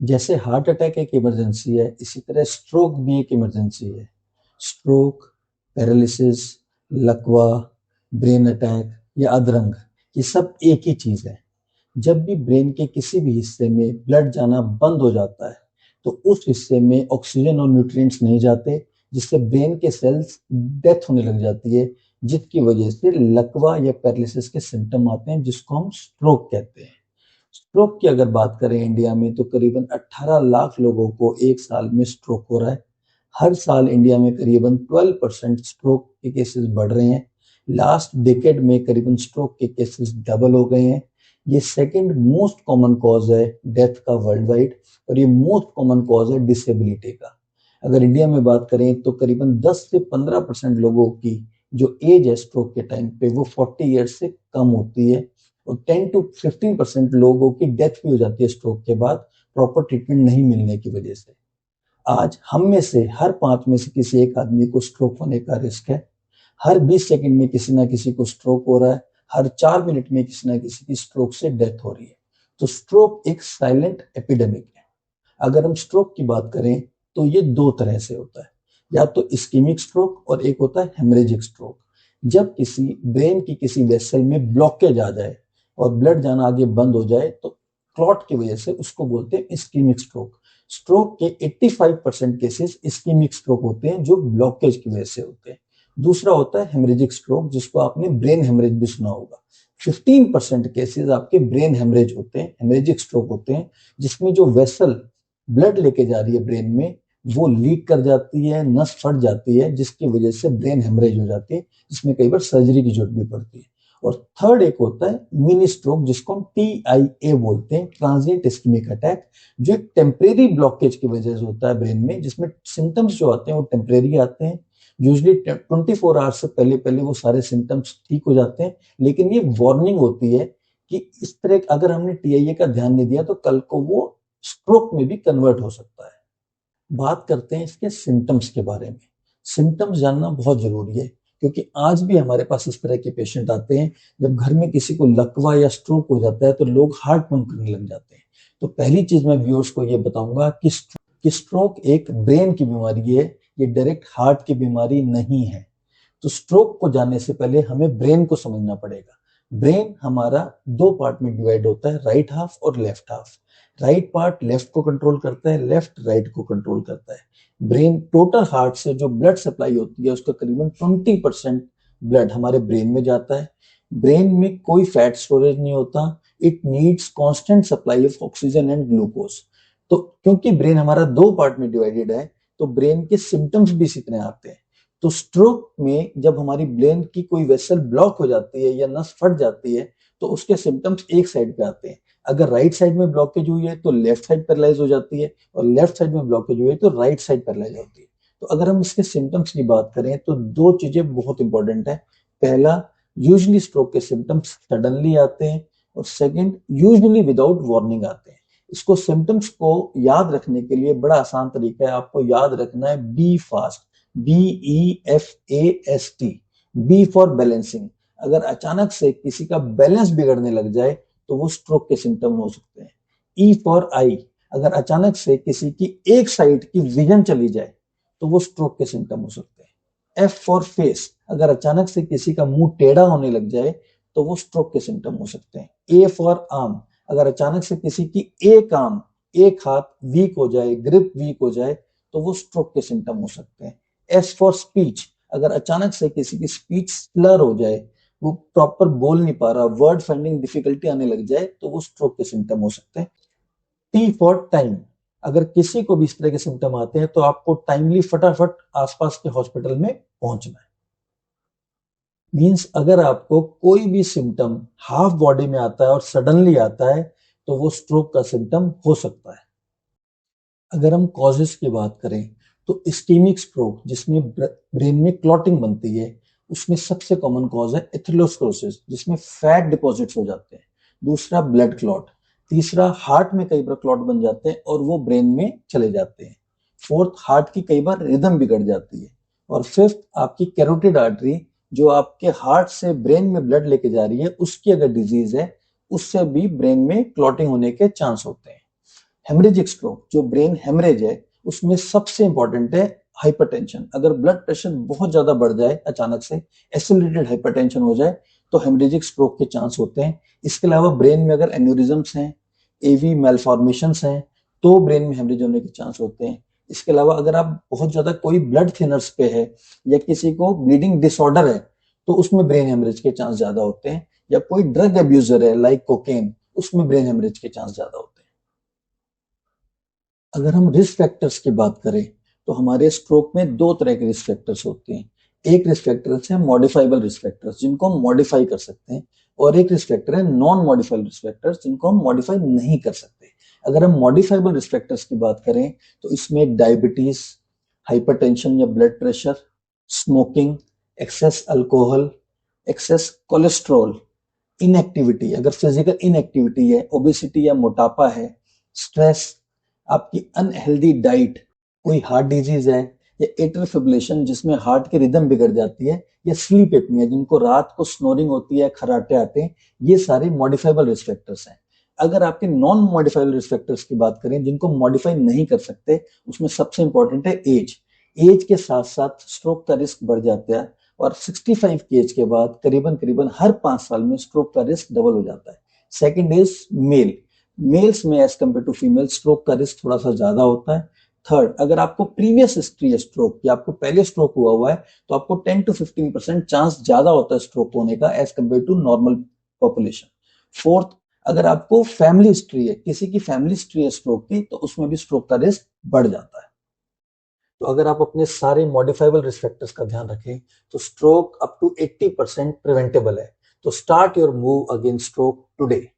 जैसे heart attack एक emergency है, इसी तरह स्ट्रोक भी एक इमरजेंसी है। स्ट्रोक, पैरालिसिस, लकवा, ब्रेन अटैक या अधरंग, ये सब एक ही चीज है। जब भी ब्रेन के किसी भी हिस्से में ब्लड जाना बंद हो जाता है, तो उस हिस्से में ऑक्सीजन और न्यूट्रिएंट्स नहीं जाते, जिससे ब्रेन के सेल्स डेथ होने लग जाती है, जिसकी वजह से लकवा या पैरालिसिस के सिम्टम आते हैं, जिसको हम स्ट्रोक कहते हैं। स्ट्रोक की अगर बात करें इंडिया में, तो करीबन 18 लाख लोगों को एक साल में स्ट्रोक हो रहा है। हर साल इंडिया में करीबन 12% स्ट्रोक के केसेस बढ़ रहे हैं। लास्ट डिकेड में करीबन स्ट्रोक के केसेस डबल हो गए हैं। ये सेकंड मोस्ट कॉमन कॉज है डेथ का वर्ल्ड वाइड, और ये मोस्ट कॉमन कॉज है डिसेबिलिटी का। अगर इंडिया में बात करें तो करीबन 10 से 15% लोगों की जो एज है स्ट्रोक के टाइम पे, वो 40 ईयर्स से कम होती है, और 10 to 15% लोगों की डेथ भी हो जाती है स्ट्रोक के बाद, प्रॉपर ट्रीटमेंट नहीं मिलने की वजह से। आज हम में से हर 5 में से किसी एक आदमी को स्ट्रोक होने का रिस्क है। हर 20 सेकंड में किसी ना किसी को स्ट्रोक हो रहा है। हर 4 मिनट में किसी ना किसी की स्ट्रोक से डेथ हो रही है। तो स्ट्रोक एक साइलेंट एपिडेमिक है। अगर हम स्ट्रोक की बात करें तो ये दो तरह से होता है, या तो इस्कीमिक स्ट्रोक और एक होता है हेमरेजिक स्ट्रोक। जब किसी ब्रेन की किसी वेसल में ब्लॉकेज आ जाए और ब्लड जाना आगे बंद हो जाए, तो क्लॉट की वजह से उसको बोलते हैं इस्कीमिक स्ट्रोक। स्ट्रोक के 85% केसेस इस्कीमिक स्ट्रोक होते हैं, जो ब्लॉकेज की वजह से होते हैं। दूसरा होता है हेमरेजिक स्ट्रोक, जिसको आपने ब्रेन हेमरेज भी सुना होगा। 15% केसेस आपके ब्रेन हेमरेज होते हैं, हेमरेजिक स्ट्रोक होते हैं, जिसमें जो वेसल ब्लड लेके जा रही है ब्रेन में, वो लीक कर जाती है, नस फट जाती है, जिसकी वजह से ब्रेन हेमरेज हो जाती है, जिसमें कई बार सर्जरी की जरूरत भी पड़ती है। और थर्ड एक होता है मिनी स्ट्रोक, जिसको हम TIA बोलते हैं, ट्रांजिएंट इस्कीमिक अटैक, जो एक टेम्परेरी ब्लॉकेज की वजह से होता है ब्रेन में, जिसमें सिम्टम्स जो आते हैं वो टेम्परेरी आते हैं। यूजली 24 आवर्स से पहले पहले वो सारे सिम्टम्स ठीक हो जाते हैं, लेकिन ये वार्निंग होती है कि इस तरह अगर हमने TIA का ध्यान नहीं दिया तो कल को वो स्ट्रोक में भी कन्वर्ट हो सकता है। बात करते हैं इसके सिम्टम्स के बारे में। सिम्टम्स जानना बहुत जरूरी है, क्योंकि आज भी हमारे पास इस तरह के पेशेंट आते हैं, जब घर में किसी को लकवा या स्ट्रोक हो जाता है तो लोग हार्ट पंप करने लग जाते हैं। तो पहली चीज मैं व्यूअर्स को ये बताऊंगा कि स्ट्रोक एक ब्रेन की बीमारी है, ये डायरेक्ट हार्ट की बीमारी नहीं है। तो स्ट्रोक को जानने से पहले हमें ब्रेन को समझना पड़ेगा। ब्रेन हमारा दो पार्ट में डिवाइड होता है, राइट हाफ और left half. Right part left को कंट्रोल करता है, लेफ्ट राइट को कंट्रोल करता है। ब्रेन टोटल हार्ट से जो ब्लड सप्लाई होती है उसका करीबन 20% ब्लड हमारे ब्रेन में जाता है। ब्रेन में कोई फैट स्टोरेज नहीं होता। It needs constant supply of oxygen and glucose. तो क्योंकि ब्रेन हमारा दो पार्ट में डिवाइडेड है, तो ब्रेन के सिम्टम्स भी इसी तरह आते हैं। तो स्ट्रोक में जब हमारी ब्रेन की कोई वेसल ब्लॉक हो जाती है या नस फट जाती है, तो उसके सिम्टम्स एक साइड पे आते हैं। अगर राइट साइड में ब्लॉकेज हुई है तो लेफ्ट साइड पैरालाइज हो जाती है, और लेफ्ट साइड में ब्लॉकेज हुई है तो राइट साइड पैरालाइज होती है। तो अगर हम इसके सिम्टम्स की बात करें तो दो चीजें बहुत इंपॉर्टेंट है। पहला, यूजली स्ट्रोक के सिम्टम्स सडनली आते हैं, और सेकंड, यूजली विदाउट वार्निंग आते हैं। इसको सिम्टम्स को याद रखने के लिए बड़ा आसान तरीका है, आपको याद रखना है be fast, BEFAST। B for balancing. अगर अचानक से किसी का बैलेंस बिगड़ने लग जाए तो वो स्ट्रोक के सिम्टम हो सकते हैं। ई फॉर आई, अगर अचानक से किसी की एक साइड की विजन चली जाए तो वो स्ट्रोक के सिम्टम हो सकते हैं। एफ फॉर फेस, अगर अचानक से किसी का मुंह टेढ़ा होने लग जाए तो वो स्ट्रोक के सिम्टम हो सकते हैं। ए फॉर आर्म, अगर अचानक से किसी की एक आर्म, एक हाथ वीक हो जाए, ग्रिप वीक हो जाए, तो वो स्ट्रोक के सिम्टम हो सकते हैं। एस फॉर स्पीच, अगर अचानक से किसी की स्पीच स्लर हो जाए, वो प्रॉपर बोल नहीं पा रहा, वर्ड फाइंडिंग डिफिकल्टी आने लग जाए, तो वो स्ट्रोक के सिम्टम हो सकते हैं। टी फॉर टाइम, अगर किसी को भी इस तरह के सिम्टम आते हैं तो आपको टाइमली फटाफट आसपास के हॉस्पिटल में पहुंचना है। मीन्स अगर आपको कोई भी सिम्टम हाफ बॉडी में आता है और सडनली आता है तो वो स्ट्रोक का सिम्टम हो सकता है। अगर हम कॉजेस की बात करें तो इस्कीमिक स्ट्रोक, जिसमें ब्रेन में क्लॉटिंग बनती है, उसमें सबसे कॉमन कॉज है एथेरोस्क्लेरोसिस, जिसमें फैट डिपॉजिट्स हो जाते हैं। दूसरा, ब्लड क्लॉट। तीसरा, हार्ट में कई बार क्लॉट बन जाते हैं और वो ब्रेन में चले जाते हैं। फोर्थ, हार्ट की कई बार रिदम बिगड़ जाती है। और फिफ्थ, आपकी कैरोटिड आर्टरी, जो आपके हार्ट से ब्रेन में ब्लड लेके जा रही है, उसकी अगर डिजीज है, उससे भी ब्रेन में क्लॉटिंग होने के चांस होते हैं। हेमरेजिक स्ट्रोक, जो ब्रेन हेमरेज है, उसमें सबसे इंपॉर्टेंट है हाइपरटेंशन। अगर ब्लड प्रेशर बहुत ज्यादा बढ़ जाए, अचानक से एक्सेलरेटेड हाइपरटेंशन हो जाए, तो हेमरेजिक स्ट्रोक के चांस होते हैं। इसके अलावा ब्रेन में अगर एन्यूरिज्म्स हैं, एवी मेलफॉर्मेशंस हैं, तो ब्रेन में हेमरेज होने के चांस होते हैं। इसके अलावा अगर आप बहुत ज्यादा कोई ब्लड थिनर्स पे है या किसी को ब्लीडिंग डिसऑर्डर है, तो उसमें ब्रेन हेमरेज के चांस ज्यादा होते हैं। या कोई ड्रग अब्यूजर है लाइक कोकेन, उसमें ब्रेन हेमरेज के चांस ज्यादा होते हैं। अगर हम रिस्क फैक्टर्स की बात करें, तो हमारे स्ट्रोक में दो तरह के रिस्क फैक्टर्स होते हैं। एक रिस्क फैक्टर्स है मॉडिफाइबल रिस्क फैक्टर्स, जिनको हम मॉडिफाई कर सकते हैं, और एक रिस्क फैक्टर है नॉन मॉडिफाइबल रिस्क फैक्टर्स, जिनको हम मॉडिफाई नहीं कर सकते। अगर हम मॉडिफाइबल रिस्क फैक्टर्स की बात करें, तो इसमें डायबिटीज, हाइपरटेंशन या blood pressure, smoking, excess alcohol, excess cholesterol, inactivity, अगर फिजिकल इनएक्टिविटी है, ओबेसिटी या मोटापा है, स्ट्रेस, आपकी अनहेल्दी डाइट, कोई हार्ट डिजीज है, या एट्रियल फिब्रिलेशन जिसमें हार्ट की रिदम बिगड़ जाती है, या स्लीप एपनिया जिनको रात को स्नोरिंग होती है, खर्राटे आते हैं, ये सारे मॉडिफाइबल रिस्क फैक्टर्स हैं। अगर आपके नॉन मॉडिफाइबल रिस्क फैक्टर्स की बात करें, जिनको मॉडिफाई नहीं कर सकते, उसमें सबसे इंपॉर्टेंट है एज। एज के साथ साथ स्ट्रोक का रिस्क बढ़ जाता है, और 65 की एज के बाद करीबन करीबन हर 5 साल में स्ट्रोक का रिस्क डबल हो जाता है। सेकंड इज मेल, मेल्स में as compare to female stroke का रिस्क थोड़ा सा ज्यादा होता है। थर्ड, अगर आपको प्रीवियस हिस्ट्री है स्ट्रोक की, आपको पहले स्ट्रोक हुआ है, तो आपको 10 to 15% चांस ज्यादा होता है स्ट्रोक होने का as compare to normal population. Fourth, अगर आपको फैमिली हिस्ट्री है, किसी की फैमिली हिस्ट्री है स्ट्रोक की, तो उसमें भी स्ट्रोक का रिस्क बढ़ जाता है। तो अगर आप अपने सारे मॉडिफाइबल रिस्क फैक्टर्स का ध्यान रखें, तो स्ट्रोक अप टू 80% प्रिवेंटेबल है। तो start your move against stroke today.